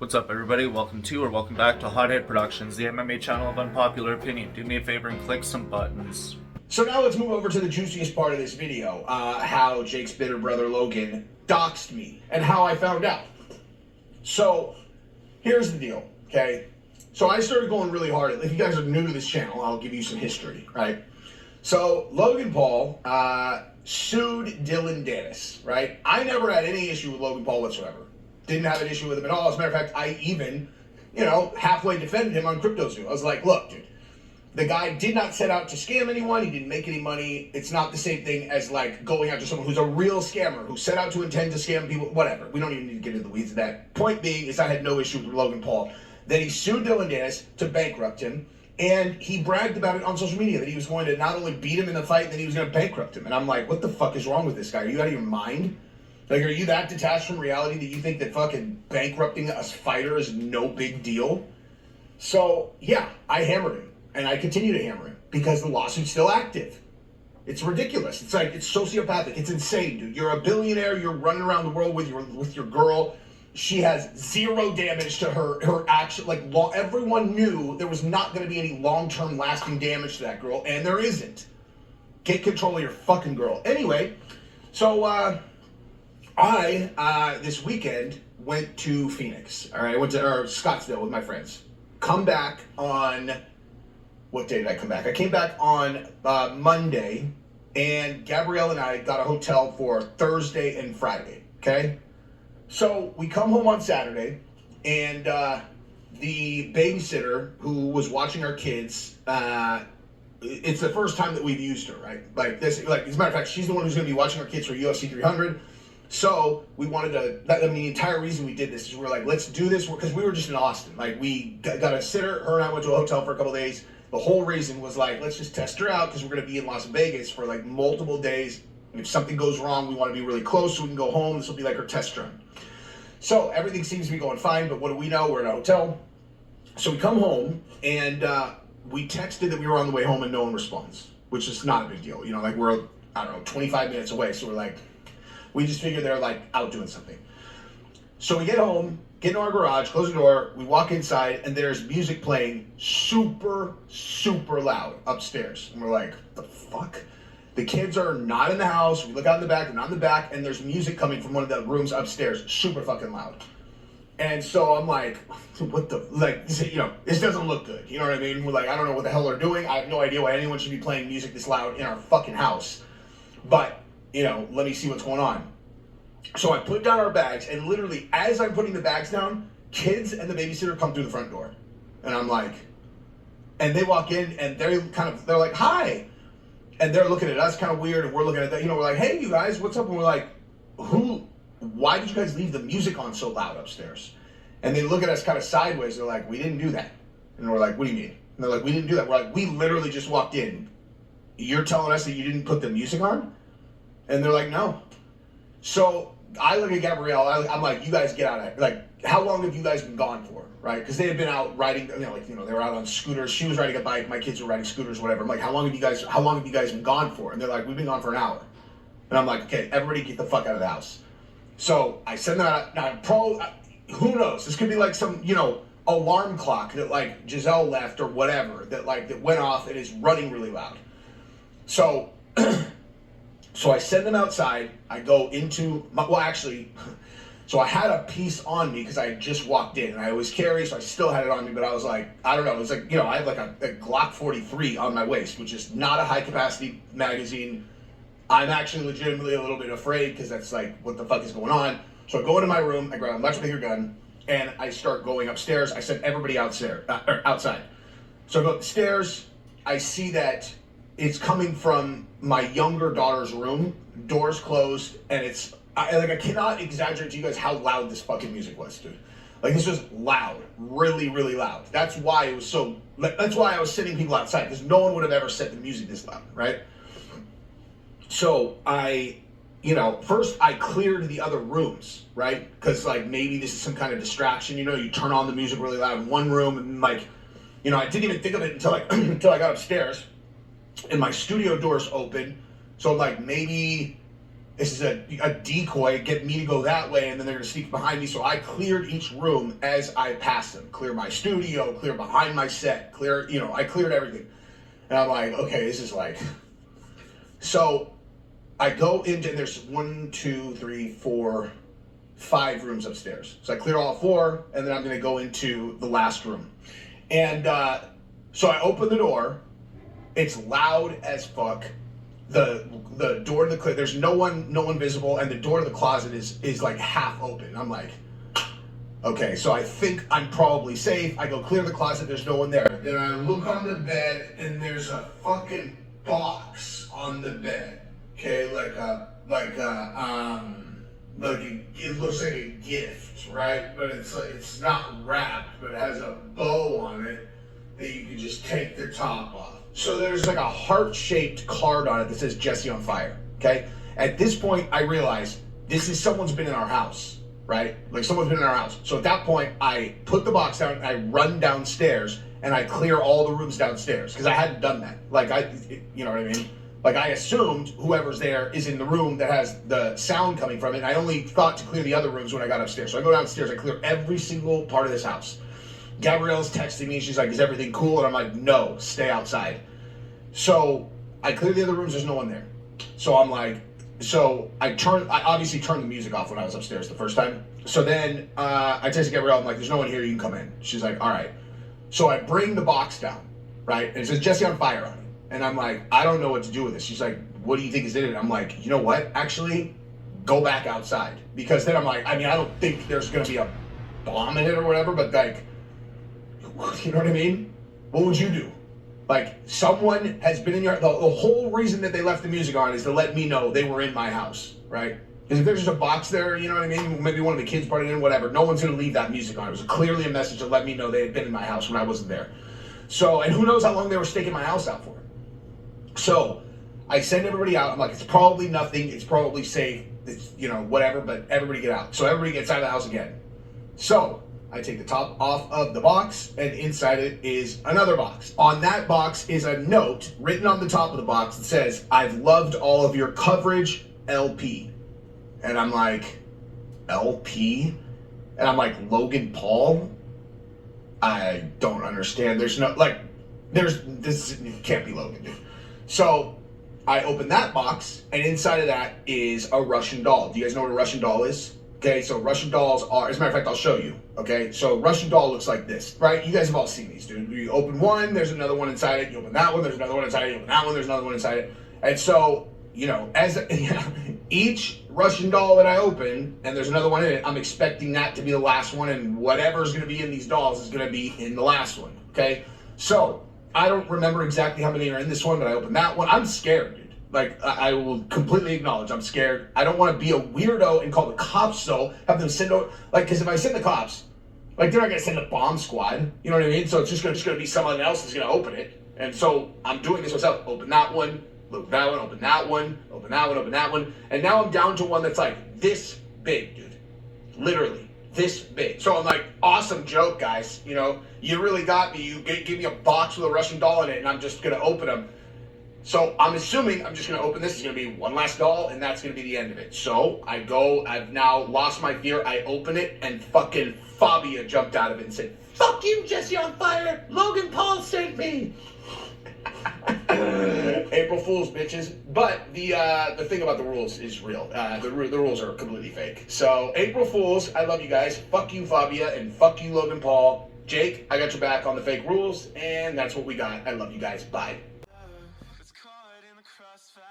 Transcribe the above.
What's up, everybody? Welcome to or welcome back to Hothead Productions, the MMA channel of unpopular opinion. Do me a favor and click some buttons. So now let's move over to the juiciest part of this video, how Jake's bitter brother Logan doxed me and how I found out. So here's the deal, okay? So I started going really hard. If you guys are new to this channel, I'll give you some history, right? So Logan Paul sued Dylan Dennis, right? I never had any issue with Logan Paul whatsoever. Didn't have an issue with him at all. As a matter of fact, I even, halfway defended him on CryptoZoo. I was like, look, dude, the guy did not set out to scam anyone. He didn't make any money. It's not the same thing as like going after someone who's a real scammer, who set out to intend to scam people, whatever. We don't even need to get into the weeds of that. Point being is I had no issue with Logan Paul. Then he sued Dylan Dennis to bankrupt him. And he bragged about it on social media that he was going to not only beat him in the fight, then he was going to bankrupt him. And I'm like, what the fuck is wrong with this guy? Are you out of your mind? Like, are you that detached from reality that you think that fucking bankrupting a fighter is no big deal? So, yeah, I hammered him. And I continue to hammer him because the lawsuit's still active. It's ridiculous. It's like, it's sociopathic. It's insane, dude. You're a billionaire. You're running around the world with your girl. She has zero damage to her action. Like, everyone knew there was not going to be any long-term lasting damage to that girl, and there isn't. Get control of your fucking girl. Anyway, so, I this weekend went to Phoenix. All right, I went to Scottsdale with my friends. Come back on, what day did I come back? I came back on Monday, and Gabrielle and I got a hotel for Thursday and Friday. Okay, so we come home on Saturday, and the babysitter who was watching our kids. It's the first time that we've used her, right? Like this, like as a matter of fact, she's the one who's going to be watching our kids for UFC 300. So we wanted to, the entire reason we did this is we're like, let's do this because we were just in Austin. Like we got a sitter, her and I went to a hotel for a couple of days. The whole reason was like, let's just test her out because we're going to be in Las Vegas for like multiple days. And if something goes wrong, we want to be really close so we can go home. This will be like her test run. So everything seems to be going fine, but what do we know? We're in a hotel. So we come home and we texted that we were on the way home and no one responds, which is not a big deal. Like we're, 25 minutes away. So we're like, we just figure they're like out doing something. So we get home, get in our garage, close the door, we walk inside, and there's music playing super, super loud upstairs. And we're like, the fuck? The kids are not in the house. We look out in the back, they're not in the back, and there's music coming from one of the rooms upstairs, super fucking loud. And so I'm like, what the, like, this doesn't look good. You know what I mean? We're like, I don't know what the hell they're doing. I have no idea why anyone should be playing music this loud in our fucking house. But let me see what's going on. So I put down our bags, and literally, as I'm putting the bags down, kids and the babysitter come through the front door. And I'm like, and they walk in, and they're like, hi. And they're looking at us kind of weird, and we're looking at them, we're like, hey, you guys, what's up? And we're like, why did you guys leave the music on so loud upstairs? And they look at us kind of sideways. They're like, we didn't do that. And we're like, what do you mean? And they're like, we didn't do that. We're like, we literally just walked in. You're telling us that you didn't put the music on? And they're like, no. So I look at Gabrielle, I'm like, you guys get out of it. Like, how long have you guys been gone for, right? Because they had been out riding, they were out on scooters. She was riding a bike, my kids were riding scooters, whatever. I'm like, how long have you guys been gone for? And they're like, we've been gone for an hour. And I'm like, okay, everybody get the fuck out of the house. So I send them out. Now, who knows? This could be like some, alarm clock that like Giselle left or whatever that went off and is running really loud. So, so I send them outside. I go into so I had a piece on me because I had just walked in, and I always carry, so I still had it on me. But I was like, I don't know. It was like, I have like a Glock 43 on my waist, which is not a high capacity magazine. I'm actually legitimately a little bit afraid because that's like, what the fuck is going on? So I go into my room, I grab a much bigger gun, and I start going upstairs. I send everybody outside. So I go upstairs. I see that it's coming from my younger daughter's room, doors closed, and I cannot exaggerate to you guys how loud this fucking music was, dude. Like, this was loud, really, really loud. That's why I was sending people outside, because no one would have ever set the music this loud, right? So first I cleared the other rooms, right? Because like maybe this is some kind of distraction. You turn on the music really loud in one room, and like, I didn't even think of it until until I got upstairs, and my studio doors open. So like maybe this is a decoy, get me to go that way, and then they're gonna sneak behind me. So I cleared each room as I passed them. Clear my studio, clear behind my set, clear, I cleared everything. And I'm like, okay, this is like, so I go into, and there's 1, 2, 3, 4, 5 rooms upstairs. So I clear all 4, and then I'm gonna go into the last room. And so I open the door, it's loud as fuck. The door to the closet, there's no one visible, and the door to the closet is like half open. I'm like, okay, so I think I'm probably safe. I go clear the closet, there's no one there. Then I look on the bed, and there's a fucking box on the bed. Okay, it looks like a gift, right? But it's not wrapped, but it has a bow on it that you can just take the top off. So there's like a heart-shaped card on it that says Jesse on fire, okay? At this point, I realize someone's been in our house, right? Like someone's been in our house. So at that point, I put the box down, and I run downstairs, and I clear all the rooms downstairs, because I hadn't done that. Like you know what I mean? Like I assumed whoever's there is in the room that has the sound coming from it, and I only thought to clear the other rooms when I got upstairs. So I go downstairs, I clear every single part of this house. Gabrielle's texting me, she's like, is everything cool? And I'm like, no, stay outside. So I clear the other rooms, there's no one there. So I'm like, I obviously turned the music off when I was upstairs the first time. So then I texted Gabrielle, I'm like, there's no one here, you can come in. She's like, all right. So I bring the box down, right? And it says Jesse on fire on it. And I'm like, I don't know what to do with this. She's like, what do you think is in it? I'm like, you know what? Actually, go back outside. Because then I'm like, I don't think there's going to be a bomb in it or whatever, but like, you know what I mean? What would you do? Like, someone has been in your, the whole reason that they left the music on is to let me know they were in my house, right? Because if there's just a box there, you know what I mean? Maybe one of the kids brought it in, whatever. No one's going to leave that music on. It was clearly a message to let me know they had been in my house when I wasn't there. So, and who knows how long they were staking my house out for. So, I send everybody out. I'm like, it's probably nothing. It's probably safe. It's, whatever, but everybody get out. So everybody gets out of the house again. So, I take the top off of the box, and inside it is another box. On that box is a note written on the top of the box that says, I've loved all of your coverage, LP. And I'm like, LP? And I'm like, Logan Paul? I don't understand. This can't be Logan, dude. So I open that box, and inside of that is a Russian doll. Do you guys know what a Russian doll is? Okay, so Russian dolls are, as a matter of fact, I'll show you. Okay, so Russian doll looks like this, right? You guys have all seen these, dude. You open one, there's another one inside it. You open that one, there's another one inside it. You open that one, there's another one inside it. And so, each Russian doll that I open, and there's another one in it, I'm expecting that to be the last one, and whatever's going to be in these dolls is going to be in the last one, okay? So, I don't remember exactly how many are in this one, but I opened that one. I'm scared, dude. Like, I will completely acknowledge I'm scared. I don't want to be a weirdo and call the cops, though. Have them send out, like, because if I send the cops, like, they're not going to send a bomb squad. You know what I mean? So it's just going to be someone else that's going to open it. And so I'm doing this myself. Open that one, look that one, open that one, open that one, open that one. And now I'm down to one that's like this big, dude. Literally this big. So I'm like, awesome joke, guys. You really got me. You gave me a box with a Russian doll in it, and I'm just going to open them. So I'm assuming I'm just going to open this. It's going to be one last doll, and that's going to be the end of it. So I go. I've now lost my fear. I open it, and fucking Fabia jumped out of it and said, "Fuck you, Jesse on fire. Logan Paul sent me." April Fools, bitches. But the thing about the rules is real. The rules are completely fake. So April Fools, I love you guys. Fuck you, Fabia, and fuck you, Logan Paul. Jake, I got your back on the fake rules, and that's what we got. I love you guys. Bye. It's caught in the crossfire.